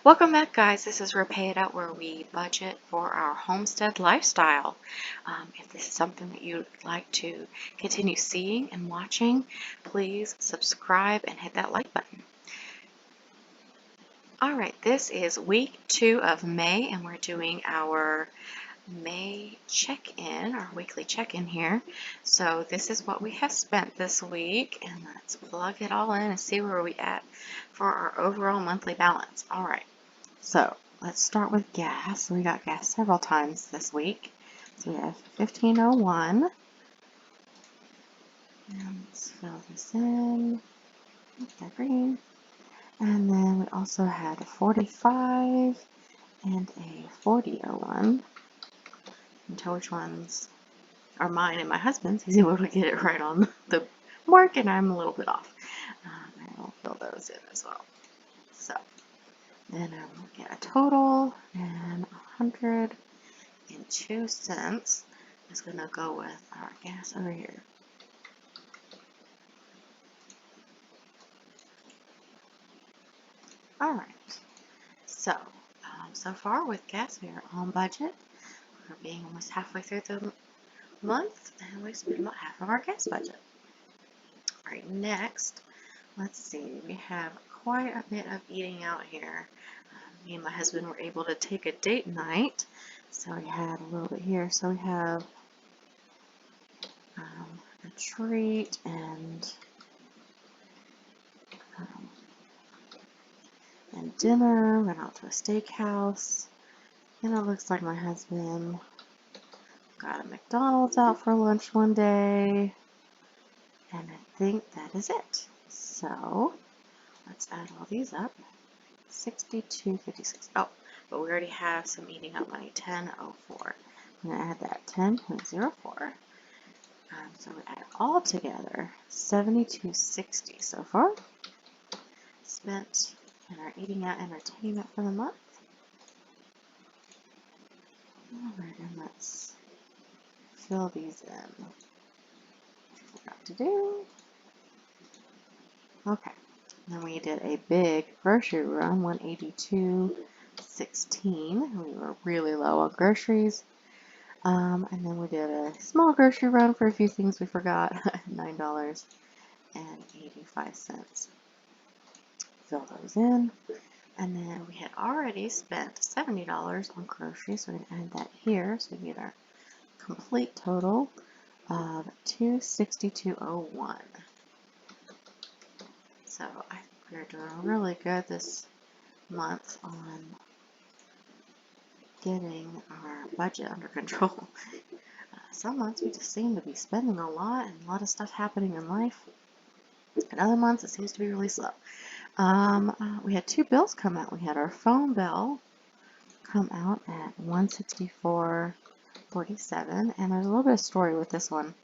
Welcome back, guys. This is Repay It Out, where we budget for our homestead lifestyle. If this is something that you'd like to continue seeing and watching, please subscribe and hit that like button. All right, this is week 2 of May, and we're doing our May check-in, our weekly check-in here. So this is what we have spent this week, and let's plug it all in and see where we're at for our overall monthly balance. All right. So let's start with gas. We got gas several times this week. So we have 1501. And let's fill this in. That green. And then we also had a 45 and a 4001. And tell which ones are mine and my husband's. He's able to get it right on the mark, and I'm a little bit off. And we'll fill those in as well. So then I'm looking at a total, and 102 cents is going to go with our gas over here. Alright, so far with gas we are on budget. We're being almost halfway through the month, and we spent about half of our gas budget. Alright, next, let's see, we have quite a bit of eating out here. Me and my husband were able to take a date night, so we had a little bit here. So we have a treat and dinner. Went out to a steakhouse, and it looks like my husband got a McDonald's out for lunch one day, and I think that is it. So let's add all these up. 62.56. Oh, but we already have some eating out money. 10.04. I'm going to add that 10.04. So we add all together 72.60 so far spent in our eating out entertainment for the month. Alright, and let's fill these in. Forgot to do. Okay. Then we did a big grocery run, 182.16. We were really low on groceries. And then we did a small grocery run for a few things we forgot, $9.85. Fill those in. And then we had already spent $70 on groceries, so we're going to add that here so we get our complete total of $262.01. So I think we're doing really good this month on getting our budget under control. Some months we just seem to be spending a lot and a lot of stuff happening in life. And other months it seems to be really slow. We had 2 bills come out. We had our phone bill come out at $164.47, and there's a little bit of story with this one.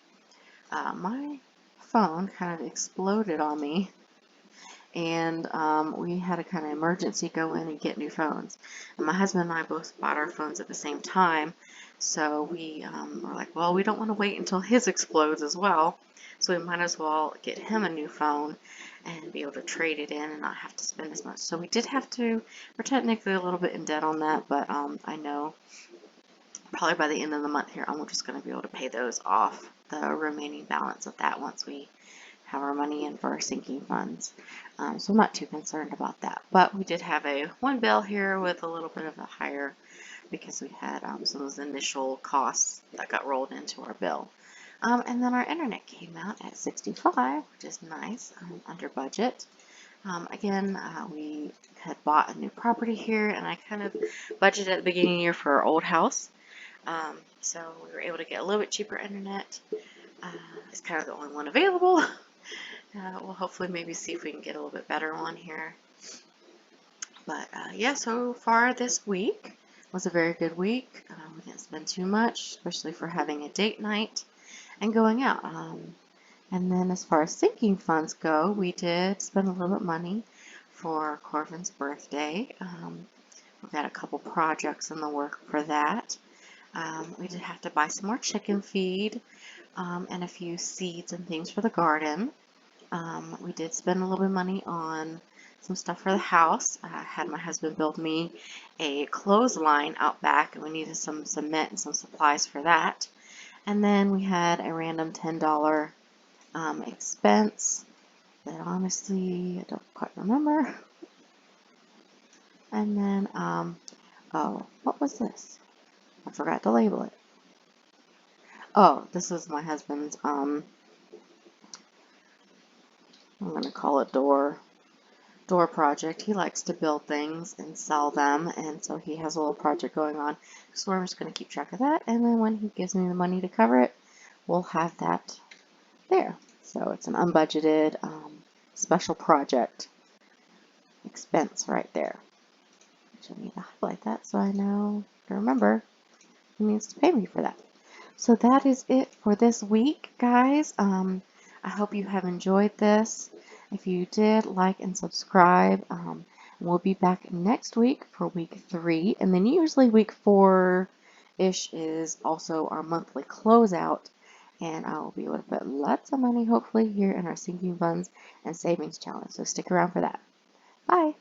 My phone kind of exploded on me, and we had a kind of emergency go in and get new phones. And my husband and I both bought our phones at the same time, so we were like, well, we don't want to wait until his explodes as well, so we might as well get him a new phone and be able to trade it in and not have to spend as much. So we did have to, we're technically a little bit in debt on that, but I know probably by the end of the month here, I'm just going to be able to pay those off, the remaining balance of that, once we have our money in for our sinking funds. So I'm not too concerned about that. But we did have one bill here with a little bit of a higher, because we had some of those initial costs that got rolled into our bill. And then our internet came out at 65, which is nice, under budget. Again, we had bought a new property here, and I kind of budgeted at the beginning of the year for our old house. So we were able to get a little bit cheaper internet. It's kind of the only one available. We'll hopefully maybe see if we can get a little bit better one here. But yeah, so far this week was a very good week. We didn't spend too much, especially for having a date night and going out. And then as far as sinking funds go, we did spend a little bit of money for Corvin's birthday. We've got a couple projects in the work for that. We did have to buy some more chicken feed and a few seeds and things for the garden. We did spend a little bit of money on some stuff for the house. I had my husband build me a clothesline out back, and we needed some cement and some supplies for that. And then we had a random $10 expense that honestly I don't quite remember. And then, oh, what was this? I forgot to label it. Oh, this is my husband's, I'm going to call it door project. He likes to build things and sell them, and so he has a little project going on. So we're just going to keep track of that, and then when he gives me the money to cover it, we'll have that there. So it's an unbudgeted special project expense right there. I need to highlight that so I know to remember he needs to pay me for that. So that is it for this week, guys. I hope you have enjoyed this. If you did, like and subscribe. We'll be back next week for week 3. And then usually week 4-ish is also our monthly closeout. And I will be able to put lots of money, hopefully, here in our sinking funds and savings challenge. So stick around for that. Bye.